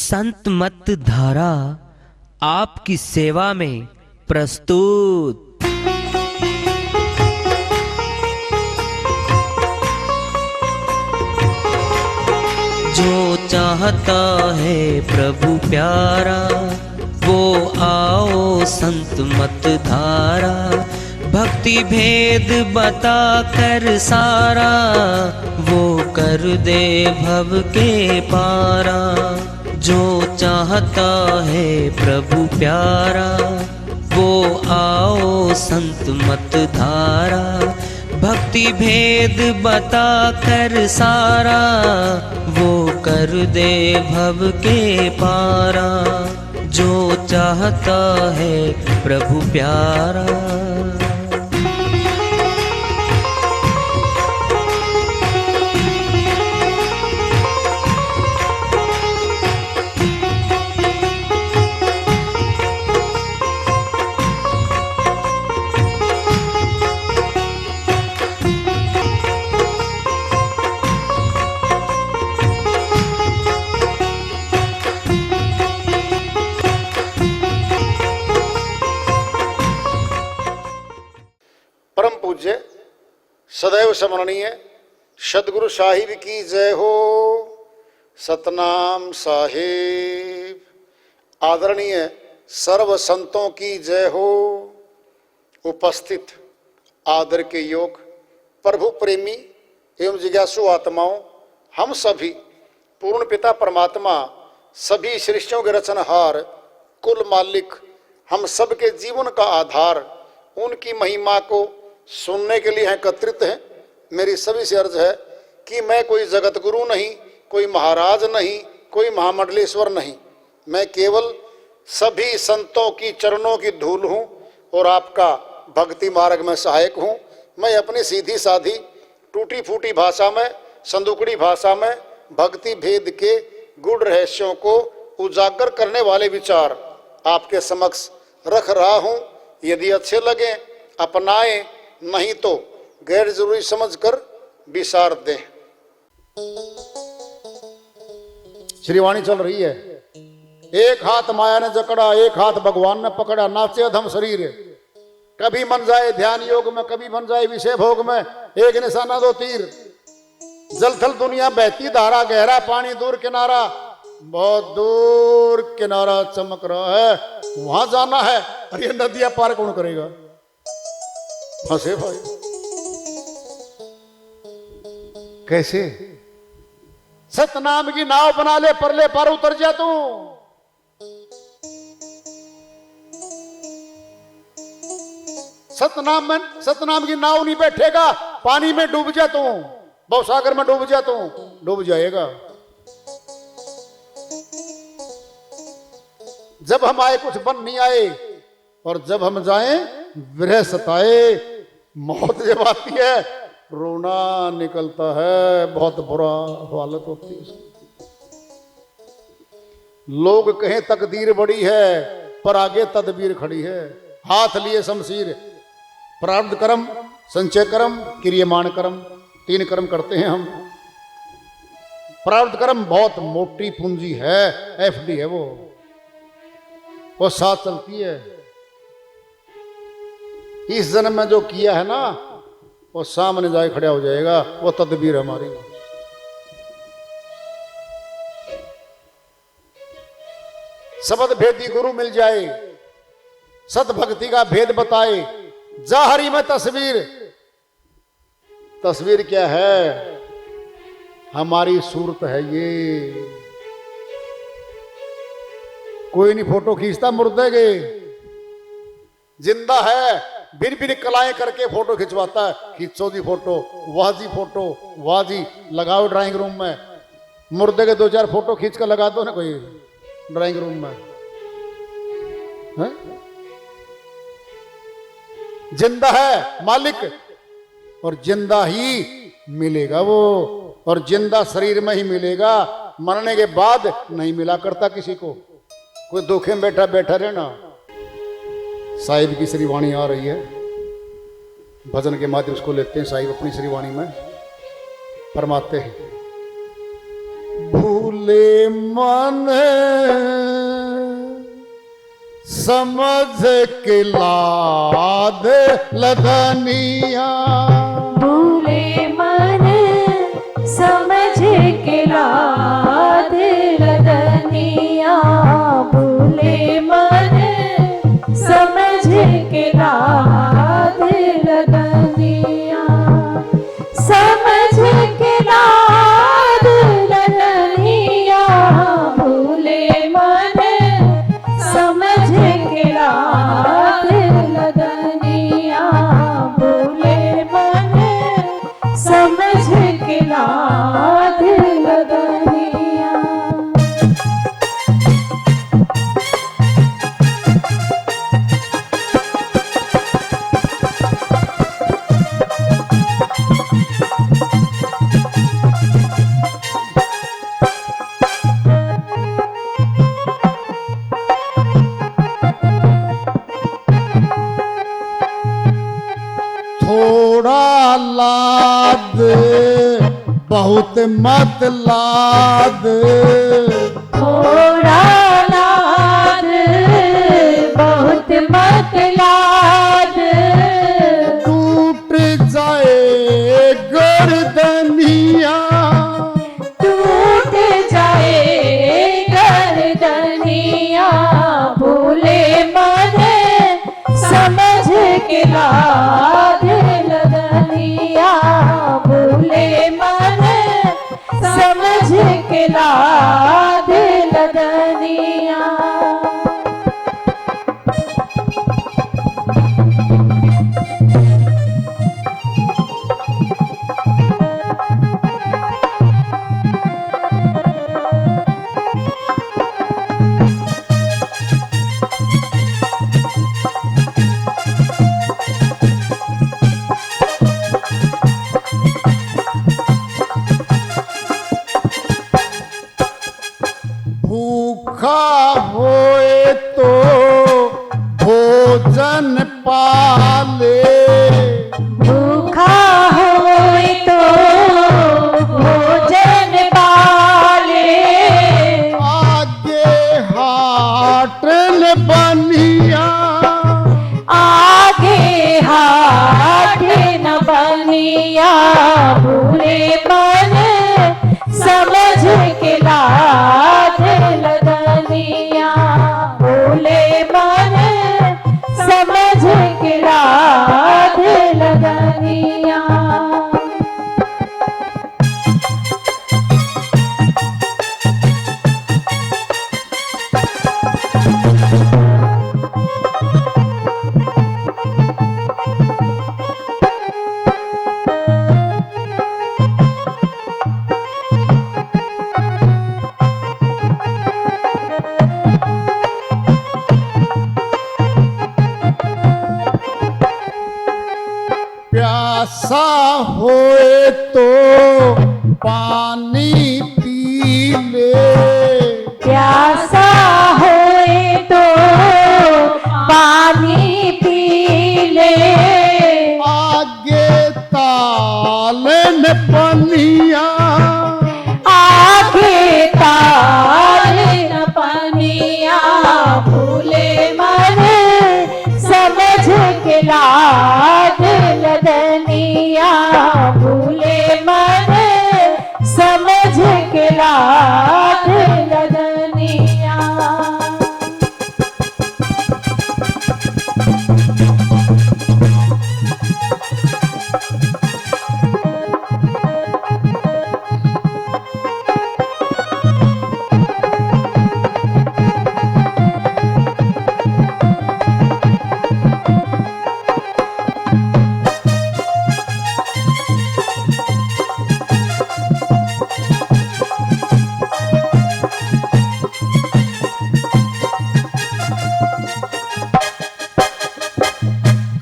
संत मत धारा आपकी सेवा में प्रस्तुत। जो चाहता है प्रभु प्यारा वो आओ संत मत धारा। भक्ति भेद बता कर सारा वो कर दे भव के पारा। जो चाहता है प्रभु प्यारा वो आओ संत मत धारा। भक्ति भेद बता कर सारा वो कर दे भव के पारा। जो चाहता है प्रभु प्यारा। परम पूज्य सदैव स्मरणीय सदगुरु साहिब की जय हो। सतनाम साहिब। आदरणीय सर्व संतों की जय हो। उपस्थित आदर के योग प्रभु प्रेमी एवं जिज्ञासु आत्माओं, हम सभी पूर्ण पिता परमात्मा सभी सृष्टियों के रचनहार कुल मालिक हम सब के जीवन का आधार उनकी महिमा को सुनने के लिए एकत्रित हैं। मेरी सभी से अर्ज है कि मैं कोई जगत गुरु नहीं, कोई महाराज नहीं, कोई महामंडलेश्वर नहीं। मैं केवल सभी संतों की चरणों की धूल हूँ और आपका भक्ति मार्ग में सहायक हूँ। मैं अपनी सीधी साधी टूटी फूटी भाषा में, संदुकड़ी भाषा में भक्ति भेद के गूढ़ रहस्यों को उजागर करने वाले विचार आपके समक्ष रख रहा हूँ। यदि अच्छे लगे अपनाएं, नहीं तो गैर जरूरी समझकर विसार दें। श्रीवाणी चल रही है। एक हाथ माया ने जकड़ा, एक हाथ भगवान ने पकड़ा, नाचे अधम शरीर। कभी मन जाए ध्यान योग में, कभी मन जाए विषय भोग में, एक निशाना दो तीर। जल थल दुनिया बहती धारा, गहरा पानी दूर किनारा, बहुत दूर किनारा चमक रहा है, वहां जाना है। अरे नदियां पार कौन करेगा? फंसे भाई। कैसे? सतनाम की नाव बना ले, परले पार उतर जा तू। सतनाम की नाव नहीं बैठेगा, पानी में डूब जा तू, भवसागर में डूब जा तू, डूब जाएगा। जब हम आए कुछ बन नहीं आए, और जब हम जाएं विरह सताए। मौत जब आती है रोना निकलता है, बहुत बुरा हालत होती है। लोग कहें तकदीर बड़ी है, पर आगे तदबीर खड़ी है। हाथ लिए शमशीर, प्रारब्ध कर्म, संचय कर्म, क्रियमाण कर्म, 3 कर्म करते हैं हम। प्रारब्ध कर्म बहुत मोटी पूंजी है, एफडी है वो साथ चलती है। इस जन्म में जो किया है ना वो सामने जाके खड़ा हो जाएगा, वो तदबीर हमारी। शब्द भेदी गुरु मिल जाए, सत भक्ति का भेद बताए। जाहरी में तस्वीर, तस्वीर क्या है? हमारी सूरत है ये। कोई नहीं फोटो खींचता मुर्दे के, जिंदा है बिन बिन कलाएं करके फोटो खिंचवाता है। खींचो जी फोटो, वाह जी फोटो, वाह जी, लगाओ ड्राइंग रूम में। मुर्दे के 2-4 फोटो खींच कर लगा दो ना कोई ड्राइंग रूम में है? जिंदा है मालिक और जिंदा ही मिलेगा वो, और जिंदा शरीर में ही मिलेगा। मरने के बाद नहीं मिला करता किसी को। कोई धोखे में बैठा बैठा रहना। साहिब की श्रीवाणी आ रही है, भजन के माध्यम उसको लेते हैं। साहिब अपनी श्रीवाणी में फरमाते हैं, भूले मन समझ के लाद लदनिया, भूले मन समझ के लाद लदनिया, भूले मन समझ के लाद लदनिया, समझ के लाद लदनिया, भूले मन समझ के लाद लदनिया, भूले मन समझ के लाद लदनिया। थोड़ा लाद बहुत मत लाद, थोड़ा लाद बहुत मत लाद, टूट जाए गर्दनिया, टूट जाए गर्दनिया, भूले मन समझ के लाद लदनिया, भूले मन समझ के लाद लदनिया। भूखा होए तो भोजन पाले, भूखा होए तो भोजन पाले, आगे हाटन बनिया, आगे हाथ न बनिया, भूले मन समझ के लाद लदनिया, भूले मन समझ के लाद लदनिया। प्यासा होए तो पानी पी ले, प्यासा होए तो पानी पी ले, आगे तालन पनिया, आगे ताल न पनिया, भूले मन समझ के लाद लदनिया, भूले मन समझ के लाद लदनिया।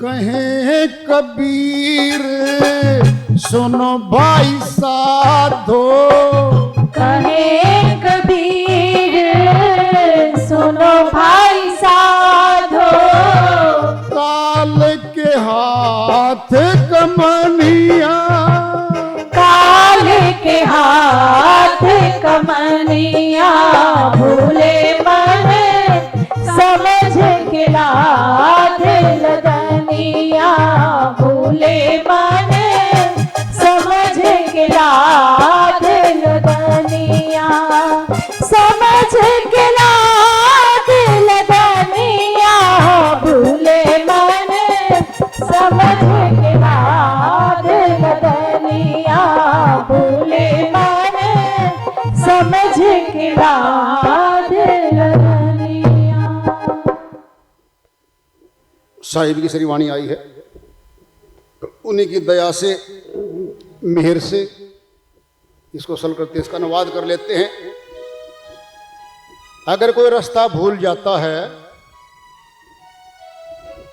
कहे कबीर सुनो भाई साधो, कहे कबीर सुनो भाई साधो, काल के हाथ कमनिया, काल के हाथ राधे कमनिया भूले मन समझ के राधे लदनिया भूले मन समझ के राधे लदनिया समझ के राधे लदनिया भूले मन समझ के राधे लदनिया भूले मन समझ के राधे लदनिया। साहिब की श्री वाणी आई है, उन्हीं की दया से, मेहर से इसको सल करते इसका अनुवाद कर लेते हैं। अगर कोई रास्ता भूल जाता है,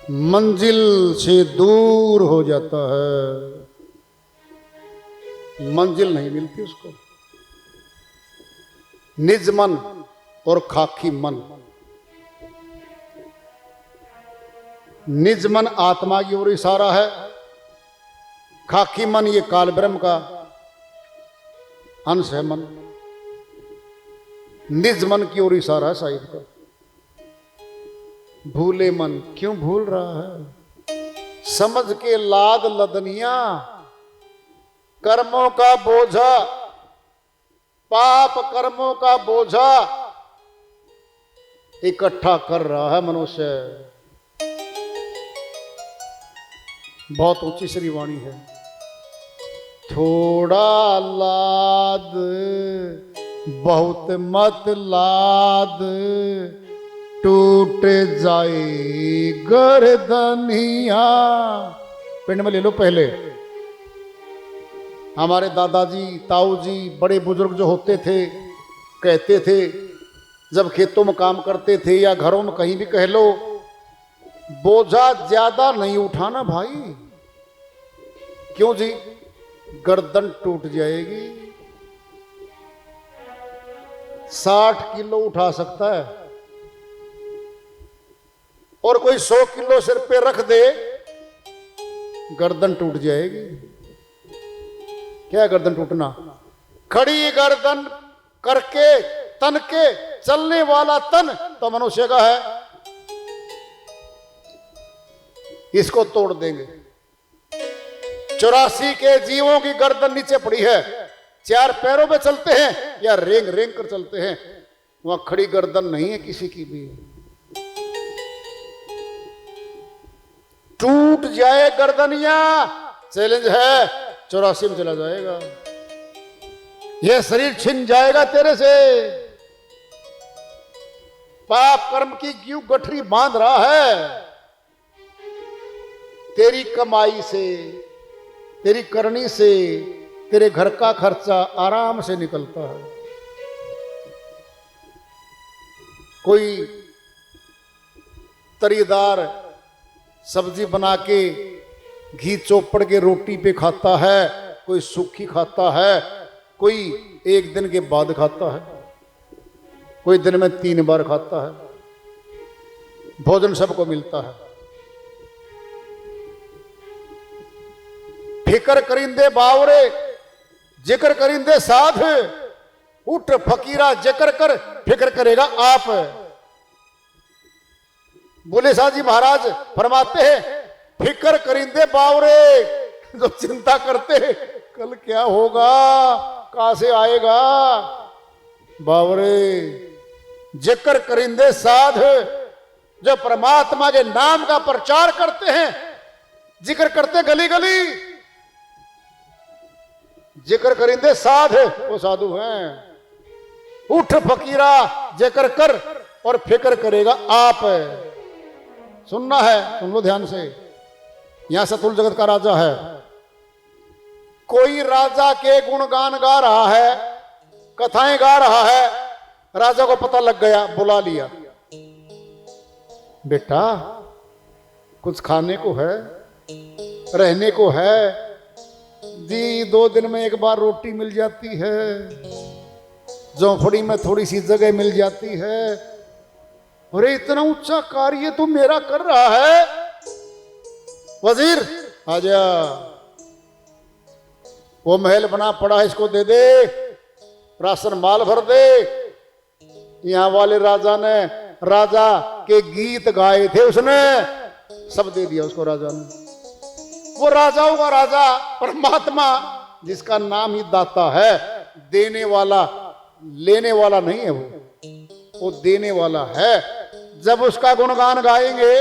मंजिल से दूर हो जाता है, मंजिल नहीं मिलती उसको। निज मन और खाकी मन। निज मन आत्मा की ओर इशारा है, खाकी मन ये काल ब्रह्म का अंश है मन। निज मन की ओर इशारा है साहिब का। भूले मन, क्यों भूल रहा है? समझ के लाद लदनिया, कर्मों का बोझा, पाप कर्मों का बोझा इकट्ठा कर रहा है मनुष्य। बहुत ऊंची श्री वाणी है। थोड़ा लाद बहुत मत लाद, टूट जाए गर्दनिया। पिंड में ले लो पहले। हमारे दादाजी, ताऊ जी, बड़े बुजुर्ग जो होते थे, कहते थे जब खेतों में काम करते थे या घरों में कहीं भी कह लो, बोझा ज्यादा नहीं उठाना भाई। क्यों जी? गर्दन टूट जाएगी। 60 किलो उठा सकता है और कोई 100 किलो सिर पे रख दे, गर्दन टूट जाएगी। क्या गर्दन टूटना? खड़ी गर्दन करके तन के चलने वाला तन तो मनुष्य का है, इसको तोड़ देंगे। 84 के जीवों की गर्दन नीचे पड़ी है, 4 पैरों पे चलते हैं या रेंग रेंग कर चलते हैं, वहां खड़ी गर्दन नहीं है किसी की भी। टूट जाए गर्दनिया, चैलेंज है, 84 में चला जाएगा। यह शरीर छिन जाएगा तेरे से। पाप कर्म की क्यों गठरी बांध रहा है? तेरी कमाई से, तेरी करनी से तेरे घर का खर्चा आराम से निकलता है। कोई तरीदार सब्जी बना के घी चोपड़ के रोटी पे खाता है, कोई सूखी खाता है, कोई एक दिन के बाद खाता है, कोई दिन में 3 बार खाता है। भोजन सबको मिलता है। फिकर करिंदे बावरे, जिक्र करिंदे साध, उठ फकीरा जिक्र कर, फिक्र करेगा आप। बोले साहब जी महाराज फरमाते हैं, फिक्र करिंदे बावरे, जो चिंता करते हैं कल क्या होगा, कहां से आएगा, बावरे। जिक्र करिंदे साध, जो परमात्मा के नाम का प्रचार करते हैं, जिक्र करते गली गली, जिक्र करिंदे साध, वो साधु हैं। उठ फकीरा जिक्र कर और फिक्र करेगा आप। सुनना है, सुन लो ध्यान से। यहां सतुल जगत का राजा है, कोई राजा के गुणगान गा रहा है, कथाएं गा रहा है, राजा को पता लग गया, बुला लिया। बेटा कुछ खाने को है, रहने को है जी, 2 दिन में एक बार रोटी मिल जाती है, झोंपड़ी में थोड़ी सी जगह मिल जाती है। अरे इतना ऊंचा कार्य तू मेरा कर रहा है, वजीर आजा, वो महल बना पड़ा है, इसको दे दे, राशन माल भर दे। यहाँ वाले राजा ने, राजा के गीत गाए थे उसने, सब दे दिया उसको राजा ने। वो राजाओं का राजा परमात्मा, जिसका नाम ही दाता है, देने वाला, लेने वाला नहीं है, वो देने वाला है। जब उसका गुणगान गाएंगे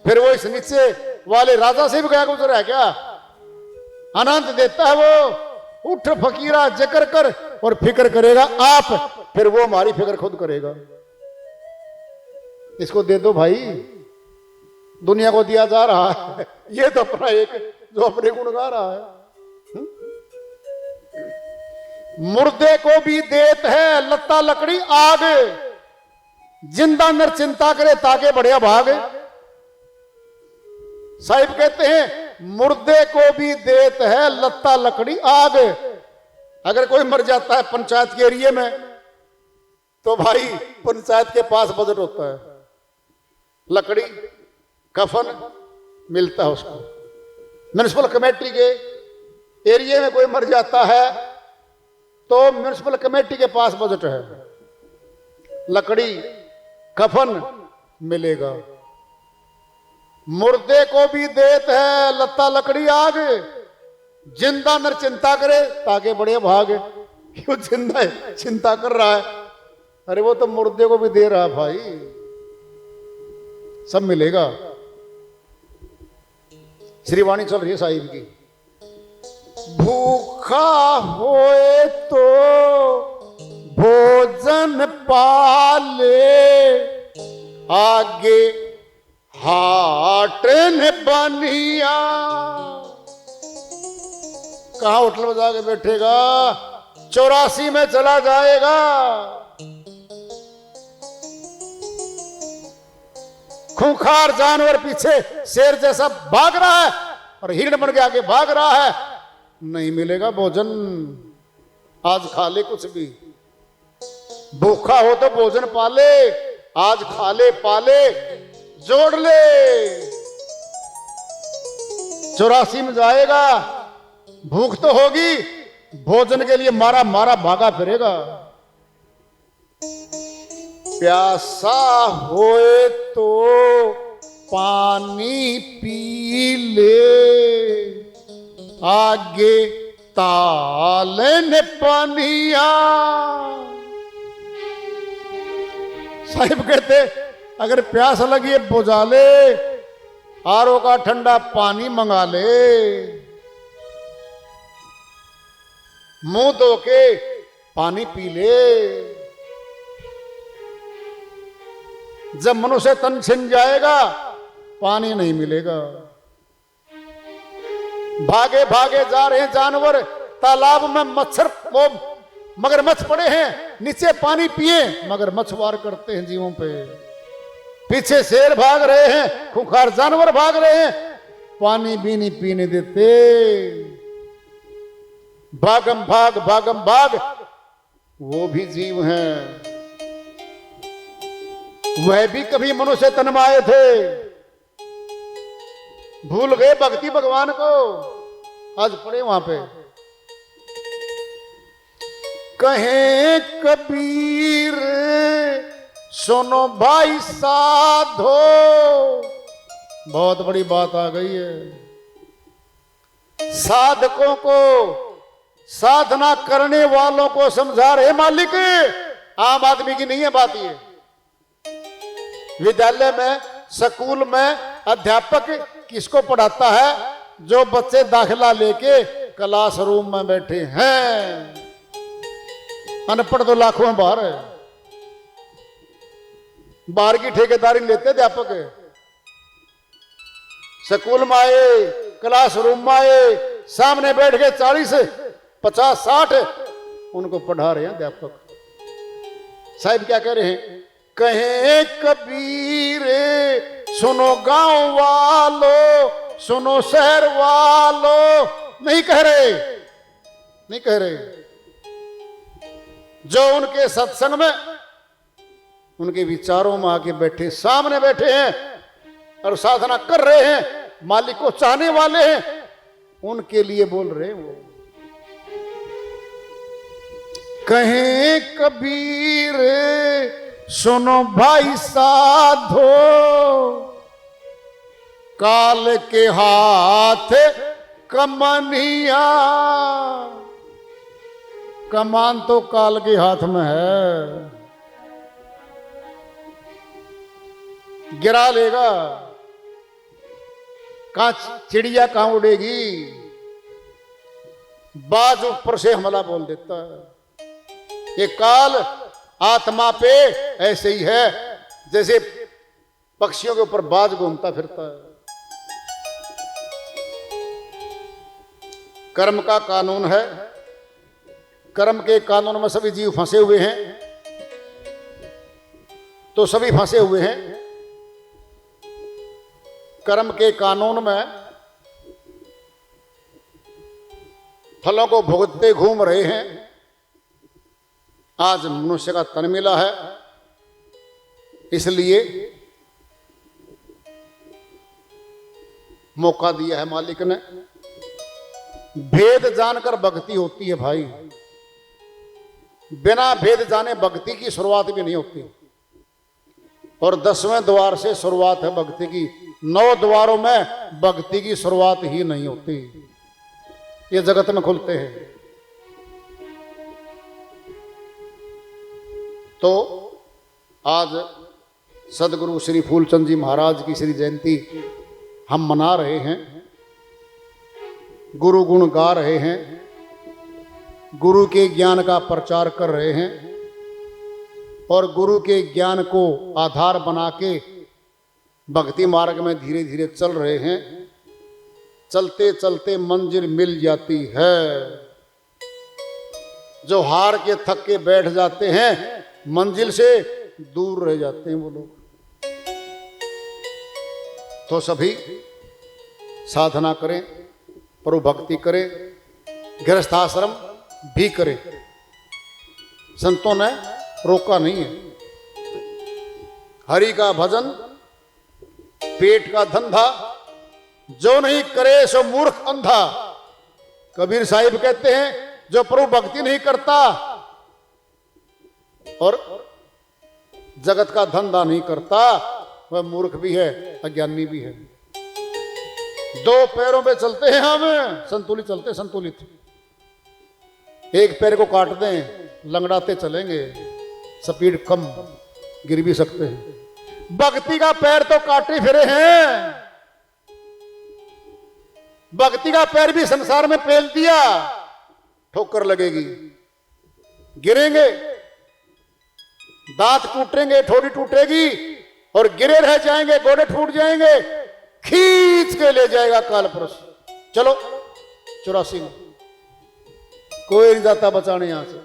फिर वो इस नीचे वाले राजा से भी गया गुजरा है क्या? आनंद देता है वो। उठ फकीरा जिक्र कर और फिक्र करेगा आप, फिर वो हमारी फिक्र खुद करेगा। इसको दे दो भाई, दुनिया को दिया जा रहा है। ये तो अपना एक जो अपने गुण गा रहा है। मुर्दे को भी देत है लत्ता लकड़ी आग, जिंदा नर चिंता करे ताके बढ़िया भाग। साहिब कहते हैं मुर्दे को भी देत है लत्ता लकड़ी आग। अगर कोई मर जाता है पंचायत के एरिया में, तो भाई पंचायत के पास बजट होता है, लकड़ी कफन मिलता है उसको। म्यूनिसिपल कमेटी के एरिया में कोई मर जाता है तो म्यूनिसिपल कमेटी के पास बजट है, लकड़ी कफन मिलेगा। मुर्दे को भी देत है लत्ता लकड़ी आग, जिंदा नर चिंता करे ताके बड़े भाग। क्यों जिंदा है चिंता कर रहा है? अरे वो तो मुर्दे को भी दे रहा है भाई, सब मिलेगा। श्रीवाणी चल रही है साहिब की। भूखा होए तो भोजन पाले, आगे हाट ने बनिया। कहां होटल बजा के बैठेगा? 84 में चला जाएगा। खूंखार जानवर पीछे शेर जैसा भाग रहा है और हिरण बन के आगे भाग रहा है। नहीं मिलेगा भोजन, आज खा ले कुछ भी। भूखा हो तो भोजन पाले, आज खा ले पाले, जोड़ ले। 84 में जाएगा, भूख तो होगी, भोजन के लिए मारा मारा भागा फिरेगा। प्यासा होए तो पानी पी ले, आगे तालन पानिया। साहिब कहते अगर प्यास लगी है बुझा ले, आरओ का ठंडा पानी मंगा ले। मुंह धो के पानी पी ले। जब मनुष्य तन छिन जाएगा पानी नहीं मिलेगा। भागे भागे जा रहे हैं जानवर, तालाब में मच्छर वो मगरमच्छ पड़े हैं, नीचे पानी पिए, मगरमच्छ वार करते हैं जीवों पे। पीछे शेर भाग रहे हैं, खूंखार जानवर भाग रहे हैं, पानी भी नहीं पीने देते। भागम भाग वो भी जीव हैं, वह भी कभी मनुष्य तन में आए थे, भूल गए भक्ति भगवान को, आज पड़े वहां पे। कहे कबीर सुनो भाई साधो, बहुत बड़ी बात आ गई है। साधकों को, साधना करने वालों को समझा रहे मालिक, आम आदमी की नहीं है बात ये। विद्यालय में, स्कूल में अध्यापक किसको पढ़ाता है? जो बच्चे दाखिला लेके क्लासरूम में बैठे हैं। अनपढ़ तो लाखों में बाहर है, बाहर की ठेकेदारी लेते अध्यापक। स्कूल में आए, क्लासरूम में आए, सामने बैठ के 40, 50, 60 उनको पढ़ा रहे हैं अध्यापक। साहिब क्या कह रहे हैं? कहे कबीर सुनो गांव वालों, सुनो शहर वालों, नहीं कह रहे, नहीं कह रहे। जो उनके सत्संग में, उनके विचारों में आके बैठे, सामने बैठे हैं और साधना कर रहे हैं, मालिक को चाहने वाले हैं, उनके लिए बोल रहे हैं वो। कहें कबीर सुनो भाई साधो, काल के हाथ कमनिया। कमान तो काल के हाथ में है, गिरा लेगा। कहां चिड़िया कहां उड़ेगी, बाज ऊपर से हमला बोल देता है। ये काल आत्मा पे ऐसे ही है जैसे पक्षियों के ऊपर बाज घूमता फिरता है। कर्म का कानून है, कर्म के कानून में सभी जीव फंसे हुए हैं, तो सभी फंसे हुए हैं। कर्म के कानून में फलों को भुगतते घूम रहे हैं। आज मनुष्य का तन मिला है, इसलिए मौका दिया है मालिक ने। भेद जानकर भक्ति होती है भाई, बिना भेद जाने भक्ति की शुरुआत भी नहीं होती। और 10वें द्वार से शुरुआत है भक्ति की, 9 द्वारों में भक्ति की शुरुआत ही नहीं होती। ये जगत में खुलते हैं। तो आज सदगुरु श्री फूलचंद जी महाराज की श्री जयंती हम मना रहे हैं, गुरु गुण गा रहे हैं, गुरु के ज्ञान का प्रचार कर रहे हैं और गुरु के ज्ञान को आधार बना के भक्ति मार्ग में धीरे धीरे चल रहे हैं। चलते चलते मंजिल मिल जाती है। जो हार के थक के बैठ जाते हैं मंजिल से दूर रह जाते हैं वो लोग। तो सभी साधना करें, प्रभु भक्ति करें, गृहस्थाश्रम भी करें। संतों ने रोका नहीं है। हरि का भजन पेट का धंधा, जो नहीं करे सो मूर्ख अंधा। कबीर साहिब कहते हैं जो प्रभु भक्ति नहीं करता और जगत का धंधा नहीं करता वह मूर्ख भी है, अज्ञानी भी है। 2 पैरों पे चलते हैं हम, संतुलित चलते, संतुलित। एक पैर को काट दें लंगड़ाते चलेंगे, स्पीड कम, गिर भी सकते हैं। भक्ति का पैर तो काटे फिरे हैं, भक्ति का पैर भी संसार में पेल दिया, ठोकर लगेगी, गिरेंगे, दांत टूटेंगे, ठोड़ी टूटेगी और गिरे रह जाएंगे, गोड़े टूट जाएंगे, खींच के ले जाएगा काल पुरुष। चलो 84 में कोई नहीं जाता बचाने यहां से।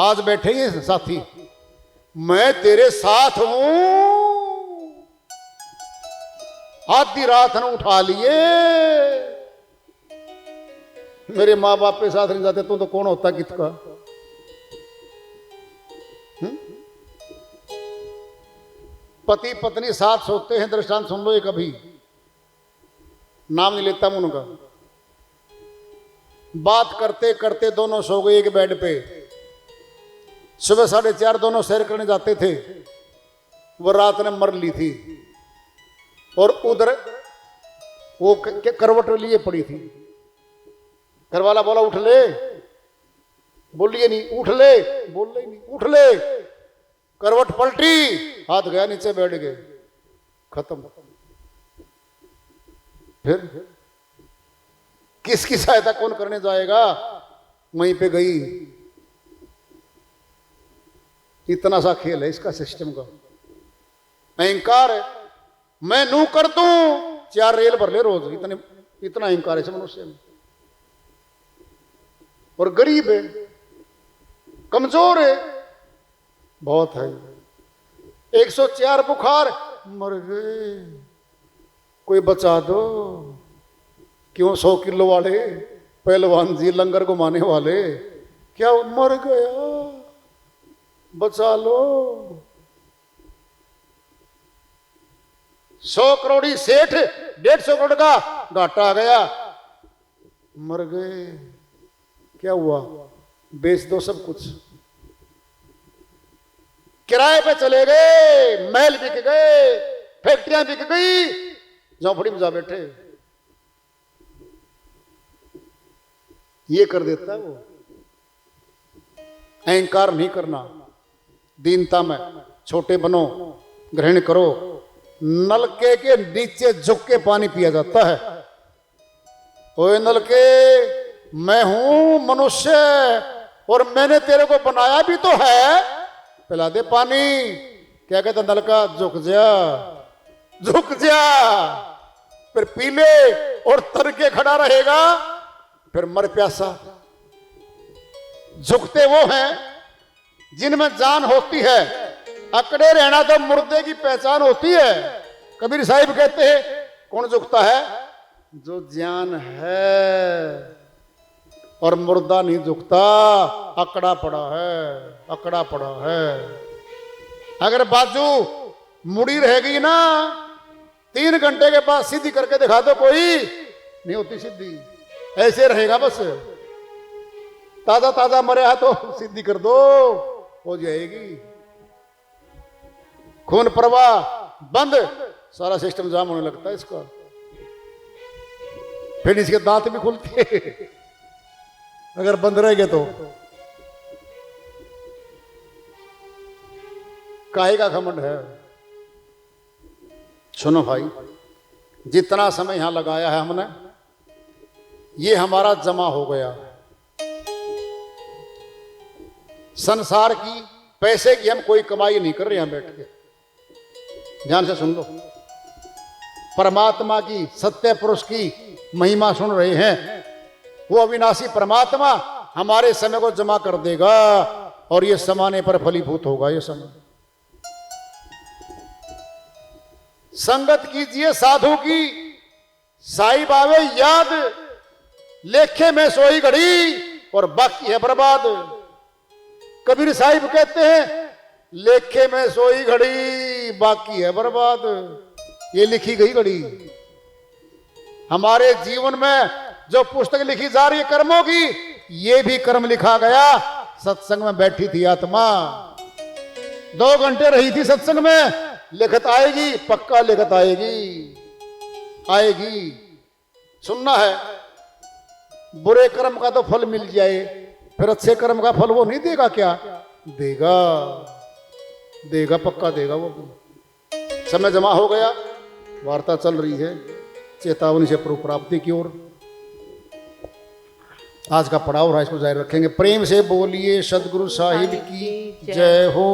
आज बैठे हैं साथी, मैं तेरे साथ हूं, आधी रात ने उठा लिए। मेरे माँ बाप के साथ नहीं जाते तो कौन होता किसका? पति पत्नी साथ सोते हैं, दृष्टांत सुन लो एक। अभी नाम नहीं लेता मैं उनका। बात करते करते दोनों सो गए एक बेड पे। सुबह 4:30 दोनों सैर करने जाते थे। वो रात ने मर ली थी और उधर वो करवट लिए पड़ी थी। घरवाला बोला उठ ले, बोलिए नहीं, उठ ले, बोल ले नहीं, उठ ले। करवट पलटी, हाथ गया नीचे, बैठ गए, खत्म। फिर किसकी सहायता कौन करने जाएगा? वहीं पे गई। इतना सा खेल है इसका सिस्टम का। अहंकार है, मैं नू कर दूं 4 रेल भर ले रोज, इतना अहंकार है इस मनुष्य में। और गरीब है, कमजोर है, बहुत है। 104 बुखार, मर गए, कोई बचा दो। क्यों 100 किलो वाले पहलवान जी लंगर घुमाने वाले, क्या मर गया, बचा लो। 100 करोड़ी सेठ, 150 करोड़ का घाटा आ गया, मर गए। क्या हुआ? बेच दो सब कुछ, किराए पे चले गए, महल बिक गए, फैक्ट्रियां बिक गई, झोंपड़ी में जा बैठे। ये कर देता है वो। अहंकार नहीं करना, दीनता में छोटे बनो, ग्रहण करो। नलके के नीचे झुक के पानी पिया जाता है। ओए नलके, मैं हूं मनुष्य और मैंने तेरे को बनाया भी तो है, पिला दे पानी। क्या कहता नलका, झुक जा, झुक जा, फिर पी ले और तर के खड़ा रहेगा, फिर मर प्यासा। झुकते वो हैं जिनमें जान होती है, अकड़े रहना तो मुर्दे की पहचान होती है। कबीर साहिब कहते हैं कौन झुकता है, जो जान है, और मुर्दा नहीं झुकता, अकड़ा पड़ा है, अकड़ा पड़ा है। अगर बाजू मुड़ी रहेगी ना, 3 घंटे के बाद सीधी करके दिखा दो, कोई नहीं होती सीधी, ऐसे रहेगा बस। ताजा ताजा मरे है तो सीधी कर दो, हो जाएगी। खून प्रवाह बंद, सारा सिस्टम जाम होने लगता है इसका। फिर इसके दांत भी खुलते अगर बंद रहेंगे तो। काहे का घमंड है। सुनो भाई, जितना समय यहां लगाया है हमने, ये हमारा जमा हो गया। संसार की, पैसे की हम कोई कमाई नहीं कर रहे हैं बैठ के। ध्यान से सुन लो, परमात्मा की, सत्य पुरुष की महिमा सुन रहे हैं। वो अविनाशी परमात्मा हमारे समय को जमा कर देगा और ये समाने पर फलीभूत होगा। ये समय संगत कीजिए साधु की, साईं बावे याद, लेखे में सोई घड़ी और बाकी है बर्बाद। कबीर साहिब कहते हैं लेखे में सोई घड़ी, बाकी है बर्बाद। ये लिखी गई घड़ी हमारे जीवन में, जो पुस्तक लिखी जा रही है कर्मों की, ये भी कर्म लिखा गया। सत्संग में बैठी थी आत्मा, 2 घंटे रही थी सत्संग में, लिखत आएगी, पक्का लिखत आएगी, आएगी। सुनना है, बुरे कर्म का तो फल मिल जाए, फिर अच्छे कर्म का फल वो नहीं देगा क्या? देगा, देगा, पक्का देगा वो। समय जमा हो गया, वार्ता चल रही है चेतावनी से प्रभु प्राप्ति की ओर। आज का पड़ाव रहा, इसको जारी रखेंगे। प्रेम से बोलिए सदगुरु साहिब की जय हो।